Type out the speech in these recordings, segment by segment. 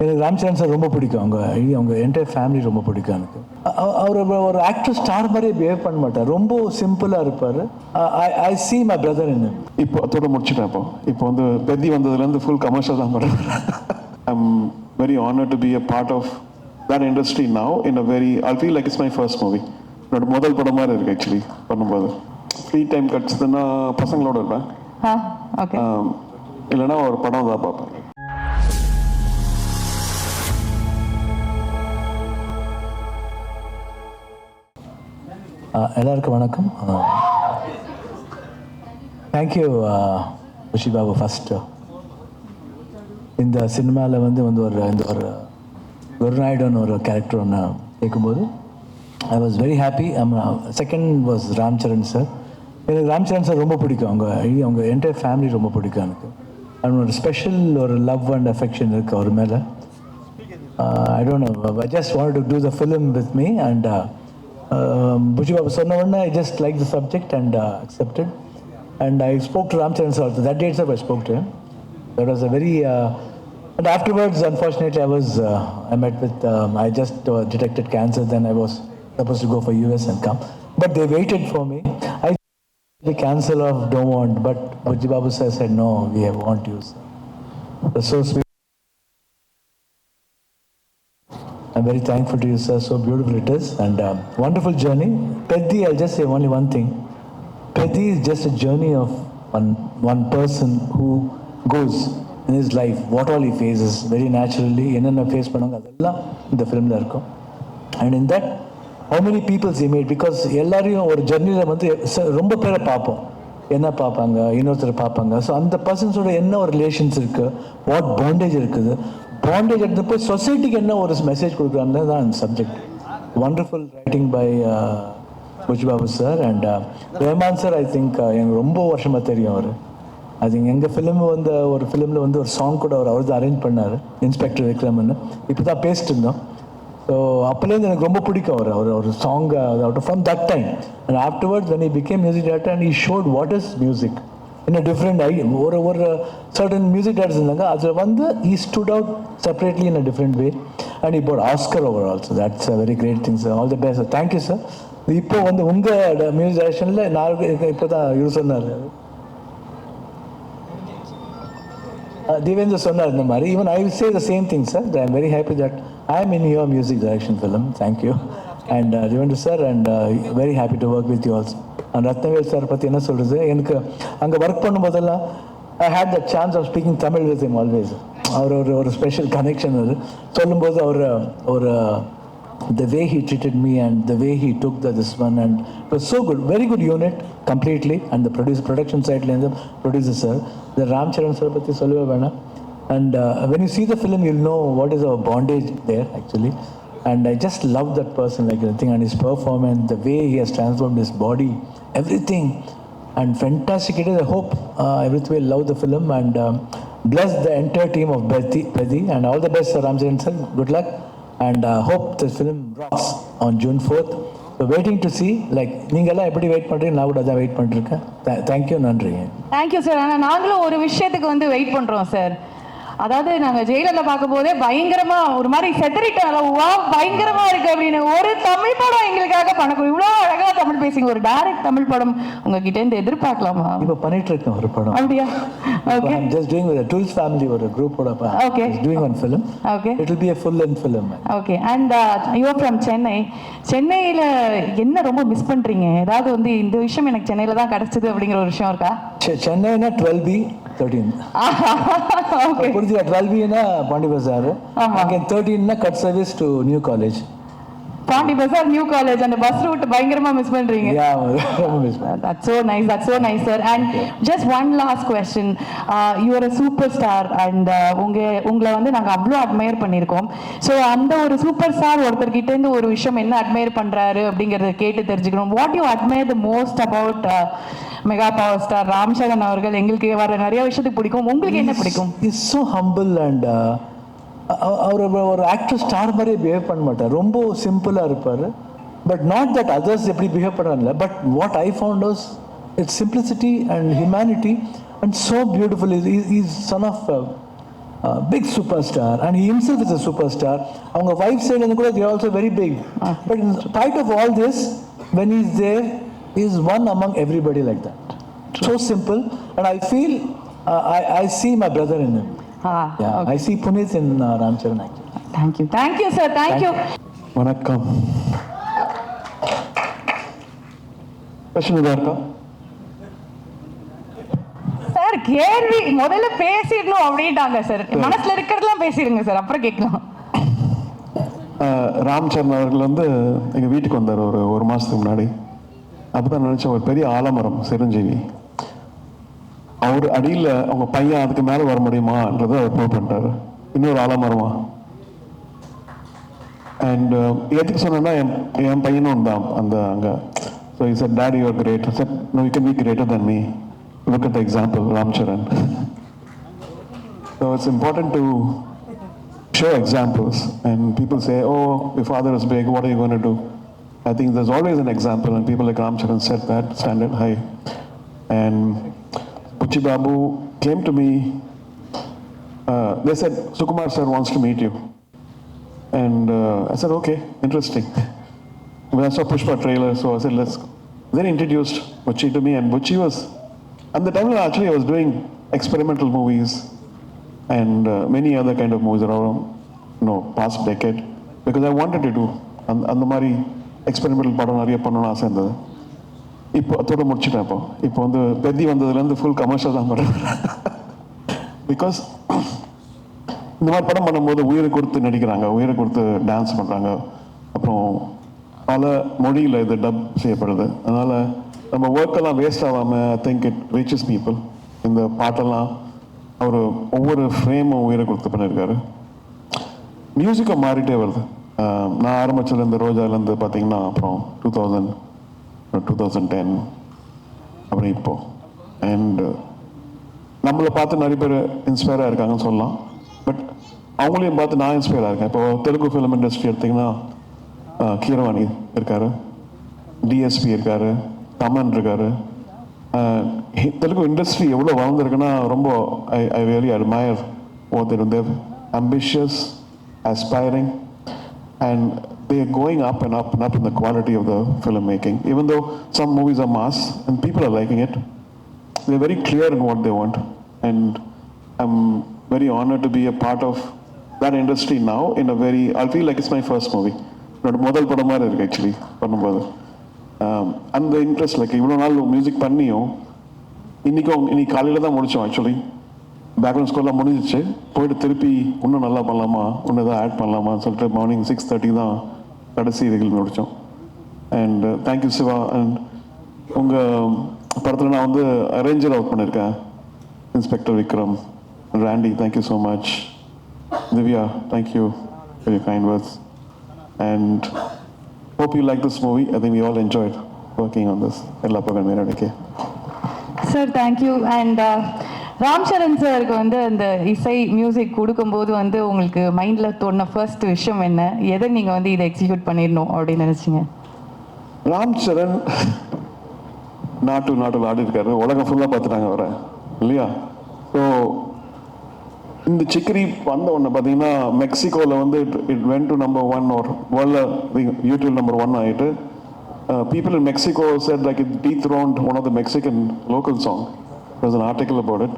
எனக்கு ராம்சரண் சார் ரொம்ப பிடிக்கும். அவங்க என்டையர் ஃபேமிலி ரொம்ப பிடிக்கும் எனக்கு. அவர் ஒரு ஆக்டர் ஸ்டார் மாதிரியே பிஹேவ் பண்ண மாட்டார். ரொம்ப சிம்பிளாக இருப்பார். ஐ சி மை பிரதர் இன். இப்போ அதோட முடிச்சுட்டேன். இப்போ வந்து பெதி வந்ததுலேருந்து ஃபுல் கமர்ஷியல் தான் பண்ணுறேன். I am very honoured to be a part of that industry now in a very I feel like it's my first movie. என்னோட முதல் படம் மாதிரி இருக்குது ஆக்சுவலி பண்ணும்போது. ஃப்ரீ டைம் கிடச்சதுன்னா பசங்களோட இருப்பேன், இல்லைன்னா ஒரு படம் தான் பார்ப்பேன். எல்லாருக்கும் வணக்கம். தேங்க்யூ ரிஷி பாபு. ஃபஸ்ட்டு இந்த சினிமாவில் வந்து ஒரு குருநாயுடுன்னு ஒரு கேரக்டர் ஒன்று கேட்கும்போது I was very happy. Second was Ram Charan sir. எனக்கு ராம்சரண் சார் ரொம்ப பிடிக்கும். அவங்க என்டையர் ஃபேமிலி ரொம்ப பிடிக்கும் எனக்கு. அது ஒரு ஸ்பெஷல் ஒரு லவ் அண்ட் அஃபெக்ஷன் இருக்குது அவர் மேலே. I don't know, I just want to do the film with me and Buchi Babu சொன்ன உடனே I just liked the subject and accepted. And I spoke to Ramcharan sir also. That day itself I spoke to him. That was a very... and afterwards, unfortunately, I met with... I just detected cancer. Then I was supposed to go for US and come. But they waited for me. I the cancel of don't want. But Buchi Babu sir said, no, we want you. That's so sweet. I'm very thankful to you, sir. So beautiful it is, and wonderful journey. Pethi, I'll just say only one thing. Pethi is just a journey of one person who goes in his life, what all he faces very naturally. Enna face pananga adella indha film la irukum. And in that, how many people he made, because ellariyum or journey la vandu romba pera paapom. Enna paapanga, innothar paapanga. So அந்த persons ஓட என்ன ஒரு relations இருக்கு, what bondage இருக்குது, bondage எடுத்து போய் சொசைட்டிக்கு என்ன ஒரு மெசேஜ் கொடுக்குறாங்க தான் அந்த subject. Wonderful writing by Puchi Babu sir and Rahman sir. I think எனக்கு ரொம்ப வருஷமாக தெரியும் அவர். ஐ திங்க் எங்கள் ஒரு ஃபிலிமில் வந்து ஒரு சாங் கூட அவர் தான் அரேஞ்ச் பண்ணார், இன்ஸ்பெக்டர் விக்ரம்னு. இப்போ தான் பேசிட்டு இருந்தோம். ஸோ அப்போலேருந்து எனக்கு ரொம்ப பிடிக்கும் அவர் ஒரு song from that time. And afterwards when he became music director and he showed what is music in a different idea. ஒரு certain music directors இருந்தாங்க, அதில் வந்து he stood out separately in a different way and he brought Oscar over also. That's a very great thing, sir. All the best, sir. Thank you, sir. இப்போ வந்து உங்கள் music டைரக்ஷனில் நான் இப்போ தான் இவர் சொன்னார், Devendra சொன்னார் இந்த மாதிரி. Even I will say the same thing, sir. I am very happy that I am in your music direction film. Thank you. And Devendra sir, and very happy to work with you also. And Rathnavel sir பற்றி என்ன சொல்கிறது, எனக்கு அங்கே work பண்ணும்போதெல்லாம் I hate the chance of speaking Tamil with him always. அவர் ஒரு special connection அது. சொல்லும்போது அவர் the way he treated me and the way he took this one, and it was so good, very good unit completely. And the production side la producer sir, the Ramcharan sir பற்றி சொல்லவே வேணாம். And when you see the film, you'll know what is our bondage there actually. And I just love that person, like anything, and his performance, the way he has transformed his body, everything, and fantastic it is. I hope everyone will love the film and bless the entire team of Pethi, and all the best, Ramcharan sir. Good luck, and hope the film rocks on June 4th. So waiting to see, like நீங்கெல்லாம் எப்படி wait பண்ணுறீங்க, நான் கூட அதான் wait பண்ணிருக்கேன். Thank you, நன்றி. Thank you sir. ஆனால் நாங்களும் ஒரு விஷயத்துக்கு வந்து வெயிட் பண்ணுறோம் சார். அதாவது நாங்கள் ஜெயிலில் பார்க்கும் போதே பயங்கரமாக ஒரு மாதிரி செத்தரிட்டாலும் வா பயங்கரமாக இருக்குது அப்படின்னு ஒரு தமிழ் படம் எங்களுக்காக பண்ணக்கும். இவ்வளோ அழகாக தமிழ் பேசுங்க, ஒரு டைரக்ட் தமிழ் படம் உங்ககிட்டேருந்து எதிர்பார்க்கலாமா? இப்போ பண்ணிட்டு இருக்கேன் ஒரு படம். அப்படியா? Okay. I'm just doing with the Tools family ஒரு குரூப்போட. Okay. Doing one film. Okay. It will be a full length film. Okay. And you are from Chennai. சென்னையில் என்ன ரொம்ப மிஸ் பண்ணுறீங்க? ஏதாவது வந்து இந்த விஷயம் எனக்கு சென்னையில் தான் கிடச்சிது அப்படிங்கிற ஒரு விஷயம் இருக்கா? சென்னைனா 12B 13. ஓகே. புரிஞ்சுக்கா, 12Bனா பாண்டி பஜார், அங்கே 13னா cut service to new college. Pondy Bazaar new college அந்த பஸ் ரூட் பயங்கரமா மிஸ் பண்றீங்க. That's so nice sir. And just one last question. You are a superstar and உங்களை வந்து நாங்க அவ்வளோ அட்மையர் பண்ணியிருக்கோம். ஸோ அந்த ஒரு சூப்பர் ஸ்டார் ஒருத்தர் கிட்ட இருந்து ஒரு விஷயம் என்ன அட்மையர் பண்றாரு அப்படிங்கறத கேட்டு தெரிஞ்சுக்கணும். What you admire the most about mega power star Ram Charan அவர்கள்? எங்களுக்கு வர நிறைய விஷயத்துக்கு பிடிக்கும், உங்களுக்கு என்ன பிடிக்கும்? இஸ் ஸோ ஹம்பிள் அண்ட் அவர் ஒரு ஆக்டர் ஸ்டார் மாதிரியே பிஹேவ் பண்ண மாட்டார். ரொம்ப சிம்பிளாக இருப்பார். பட் நாட் தட் அதர்ஸ் எப்படி பிஹேவ் பண்ணுறாங்கல்ல, but what I found was it's simplicity and humanity and so beautiful. Is son of big superstar, and he himself is a superstar. Our wife side and they are also very big. But in spite of all this, when he's there, he's one among everybody like that. So simple, and I feel I see my brother in him. Yeah, okay. I see Puneet in Ram Charan actually. Thank you sir, thank you. வணக்கம். Question இதா இருக்கா? Sir கேள்வி முதல்ல பேசிடணும் அப்படின்ட்டாங்க sir. மனசுல இருக்கிறதெல்லாம் பேசிடுங்க sir, அப்புறம் கேட்கலாம். ராம் சரண் அவர்கள் வந்து எங்கள் வீட்டுக்கு வந்தார் ஒரு மாதத்துக்கு முன்னாடி. அப்போ தான் நினச்சேன், ஒரு பெரிய ஆலமரம் சிரஞ்சீவி, அவர் அடியில் அவங்க பையன் அதுக்கு மேலே வர முடியுமான்றதை அவர் ப்ரூவ் பண்ணிட்டாரு. இன்னொரு ஆலமரமா. அண்ட் எதுக்கு சொன்னேன்னா, என் பையனும் தான் அந்த அங்கே. So he said, Daddy, you are great. I said, no, you can be greater than me. Look at the example, Ram Charan. So it's important to show examples. And people say, oh, your father is big, what are you going to do? I think there's always an example, and people like Ram Charan set that standard high. And Puchi Babu came to me, they said, Sukumar sir wants to meet you. And I said, okay, interesting. When I saw Pushpa trailer, so I said, let's go. Then he introduced Puchi to me, and Puchi was, at the time actually I was doing experimental movies and many other kind of movies around, past decade, because I wanted to do அந்த மாதிரி experimental படம் நிறைய பண்ணணும்னு ஆசை இருந்தது. இப்போ அதோட முடிச்சுட்டேன். இப்போ வந்து பெத்தி வந்ததுலேருந்து ஃபுல் கமர்ஷியல் தான் பண்ணுறேன். பிகாஸ் இந்த மாதிரி படம் பண்ணும்போது உயிரை கொடுத்து நடிக்கிறாங்க, உயிரை கொடுத்து டான்ஸ் பண்ணுறாங்க, அப்புறம் பல மொழியில் இது டப் செய்யப்படுது. அதனால் நம்ம ஒர்க்கெல்லாம் வேஸ்ட் ஆகாமல் I think it reaches people. இந்த பாட்டெல்லாம் அவர் ஒவ்வொரு ஃப்ரேமும் உயிரை கொடுத்து பண்ணியிருக்காரு. மியூசிக்கை மாறிட்டே வருது. நான் ஆரம்பிச்சதுலேருந்து ரோஜாலேருந்து பார்த்தீங்கன்னா அப்புறம் 2010 அப்புறம் இப்போ. அண்ட் நம்மளை பார்த்து நிறைய பேர் இன்ஸ்பயராக இருக்காங்கன்னு சொல்லலாம். பட் அவங்களையும் பார்த்து நான் இன்ஸ்பயராக இருக்கேன். இப்போ தெலுங்கு ஃபிலிம் இண்டஸ்ட்ரி எடுத்திங்கன்னா கீரவாணி இருக்காரு, டிஎஸ்பி இருக்காரு, தமன் இருக்காரு. தெலுங்கு இண்டஸ்ட்ரி எவ்வளோ வளர்ந்துருக்குன்னா ரொம்ப I really admire what they do. They're ambitious, aspiring, and they are going up and up and up in the quality of the filmmaking. Even though some movies are mass and people are liking it, they're very clear in what they want. And I'm very honored to be a part of that industry now in a very, I feel like it's my first movie. என்னோட முதல் படம் மாதிரி இருக்குது actually பண்ணும்போது. அந்த interest like இவ்வளோ நாள் music பண்ணியும் இன்னைக்கு காலையில் தான் முடித்தோம். ஆக்சுவலி பேக்ரவுண்ட் ஸ்கோர்லாம் முடிஞ்சிச்சு. போயிட்டு திருப்பி இன்னும் நல்லா பண்ணலாமா, இன்னும் எதாவது ஆட் பண்ணலாமான்னு சொல்லிட்டு மார்னிங் 6:30 தான் கடைசி இதுகள் முடித்தோம். And thank you Siva. அண்ட் உங்கள் படத்தில் நான் வந்து அரேஞ்சர் ஒர்க் பண்ணியிருக்கேன். Inspector Vikram, Randy, thank you so much. Divya, thank you for your kind words. And hope you like this movie. I think we all enjoyed working on this. Sir, thank you. And Ram Charan சாருக்கு வந்து அந்த இசை music கொடுக்கும்போது வந்து உங்களுக்கு மைண்டில் தோணுன first விஷயம் என்ன? எதை நீங்கள் வந்து இதை எக்ஸிக்யூட் பண்ணிடணும் அப்படின்னு நினச்சிங்க? ராம் சரண் நாட்டில் ஆடி இருக்காரு, உலகம் ஃபுல்லாக பார்த்துட்டாங்க அவரை இல்லையா? ஸோ இந்த சிக்கரி வந்த உடனே பார்த்தீங்கன்னா மெக்சிகோவில் வந்து it went to number 1 or வேர்ல்டில் யூடியூப் நம்பர் 1 ஆகிட்டு. people in Mexico said like it dethroned one of the Mexican local song. There was an article about it.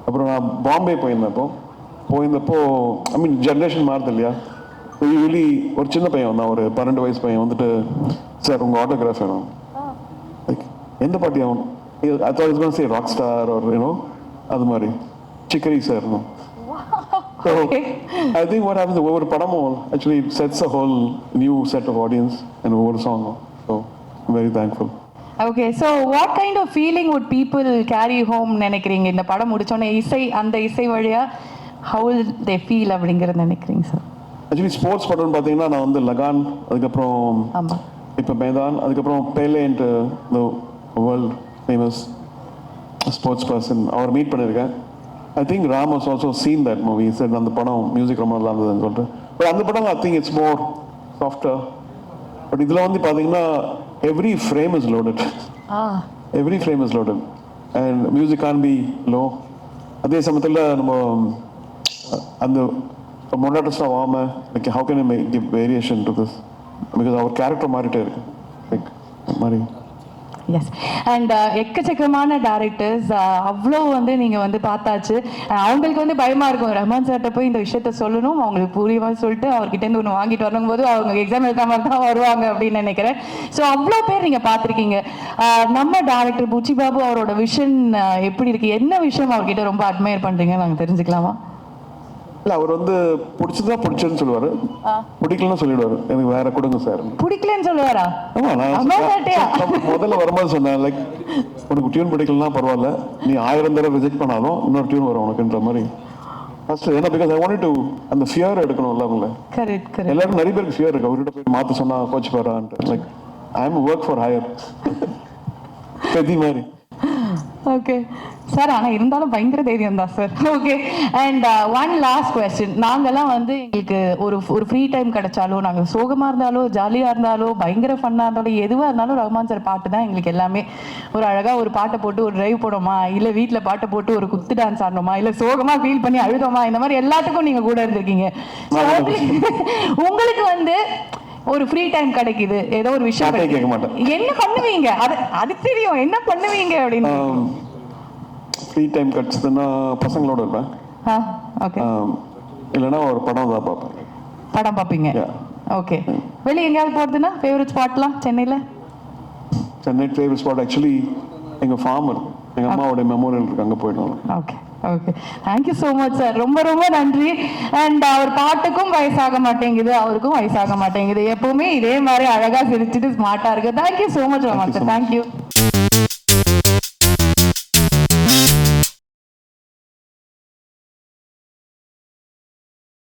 அப்புறம் நான் பாம்பே போயிருந்தப்போ ஐ மீன் ஜென்ரேஷன் மாறுது இல்லையா? யூலி ஒரு சின்ன பையன் வந்தான், ஒரு 12 வயசு பையன் வந்துட்டு, சார் உங்கள் ஆட்டோகிராஃப் வேணும். லைக் எந்த பாட்டி அவன் I thought it's gonna say rock star or அது மாதிரி சிக்கரி sir. So I think what happens over Padamol actually sets a whole new set of audience and over song. So I'm very thankful. Okay, so what kind of feeling would people carry home நினைக்கிறீங்க இந்த படம் முடிச்சோன்னே? அந்த இசை வழியா how will they feel அப்படிங்கறது நினைக்கிறீங்க sir? Actually sports படம் பார்த்தீங்கன்னா நான் வந்து லகான், அதுக்கப்புறம் இப்போ மேதான், அதுக்கப்புறம் Pele and the world famous sports person அவர் மீட் பண்ணியிருக்கேன். I think Ram has also seen that movie. He said அந்த படம் மியூசிக் ரொம்ப நல்லா இருந்ததுன்னு சொல்லிட்டு. பட் அந்த படம் I think it's more softer. But இதில் வந்து பார்த்தீங்கன்னா every frame is loaded. Every frame is loaded and music can't be low. அதே சமயத்தில் நம்ம அந்த மொனாட்டஸாக ஆகாமல் like how can I give variation to this because அவர் கேரக்டர் மாறிட்டே இருக்கு லைக் மாதிரி. எஸ் அண்ட் எக்கச்சக்கமான டேரக்டர்ஸ் அவ்வளோ வந்து நீங்கள் வந்து பார்த்தாச்சு. அவங்களுக்கு வந்து பயமாக இருக்கும் ரஹ்மான் சார்கிட்ட போய் இந்த விஷயத்த சொல்லணும், அவங்களுக்கு புரியமாக சொல்லிட்டு அவர்கிட்டேருந்து ஒன்று வாங்கிட்டு வரணும் போது அவங்க எக்ஸாம் எழுதாம தான் வருவாங்க அப்படின்னு நினைக்கிறேன். ஸோ அவ்வளோ பேர் நீங்கள் பார்த்துருக்கீங்க. நம்ம டேரக்டர் புச்சி பாபு அவரோட விஷன் எப்படி இருக்கு, என்ன விஷயம் அவர்கிட்ட ரொம்ப அட்மையர் பண்ணுறீங்க நாங்கள் தெரிஞ்சுக்கலாமா? இல்லை அவர் வந்து பிடிச்சதுதான் பிடிச்சதுன்னு சொல்லுவார், பிடிக்கலன்னு சொல்லிடுவாரு எனக்கு வேற கொடுங்க சார். பிடிக்கலன்னு சொல்லுவாரா? ஆமா நான் முதல்ல வரும்போது சொன்னேன் லைக் உனக்கு டியூன் பிடிக்கலன்னா பரவாயில்ல, நீ 1000 தடவை ரிஜெக்ட் பண்ணாலும் இன்னொரு டியூன் வரும் உனக்குன்ற மாதிரி ஃபர்ஸ்ட். ஏன்னா பிகாஸ் ஐ வாண்ட் டு அந்த ஃபியர் எடுக்கணும்ல அவங்கள. கரெக்ட். எல்லாருக்கும் நிறைய பேருக்கு ஃபியர் இருக்கு, அவர்கிட்ட போய் மாற்ற சொன்னா கோச் போறான்ட்டு. Like I am work for hire பெதி மாதிரி. ஓகே சார், ஆனால் இருந்தாலும் பயங்கர தைரியம் தான் sir. Okay and one last question. நாங்கள்லாம் வந்து எங்களுக்கு ஒரு ஃப்ரீ டைம் கிடைச்சாலும், நாங்கள் சோகமாக இருந்தாலும் ஜாலியாக இருந்தாலும் பயங்கர ஃபன்னாக இருந்தாலும் எதுவாக இருந்தாலும் ரஹ்மான் சார் பாட்டு தான் எங்களுக்கு எல்லாமே. ஒரு அழகாக ஒரு பாட்டை போட்டு ஒரு டிரைவ் போனோமா, இல்லை வீட்டில் பாட்டை போட்டு ஒரு குத்து டான்ஸ் ஆடணுமா, இல்லை சோகமாக ஃபீல் பண்ணி அழுதோமா, இந்த மாதிரி எல்லாத்துக்கும் நீங்கள் கூட இருந்திருக்கீங்க. உங்களுக்கு வந்து ஒரு ஃப்ரீ டைம் கிடைக்குது, ஏதோ ஒரு விஷயம் கேட்க மாட்டேன், என்ன பண்ணுவீங்க? அது தெரியும், என்ன பண்ணுவீங்க அப்படின்னு. ஃப்ரீ டைம் கிடைச்சதுன்னா பசங்களோட இருப்பேன். ஓகே. இல்லைன்னா ஒரு படம் தான் பார்ப்பேன். படம் பார்ப்பீங்க? ஓகே. வெளியே எங்கேயாவது போகிறதுன்னா ஃபேவரட் ஸ்பாட்லாம் சென்னையில்? சென்னை ஃபேவரட் ஸ்பாட் ஆக்சுவலி எங்கள் ஃபார்ம் இருக்கு, எங்கள் அம்மாவோட மெமோரியல் இருக்கு, அங்கே போயிடுவோம். Okay okay, thank you so much sir, ரொம்ப ரொம்ப நன்றி. அண்ட் அவர் பாட்டுக்கும் வயசாக மாட்டேங்குது, அவருக்கும் வயசாக மாட்டேங்குது, எப்பவுமே இதே மாதிரி அழகாக சிரிச்சுட்டு ஸ்மார்ட்டாக இருக்கு. Thank you so much Rahman sir, thank you.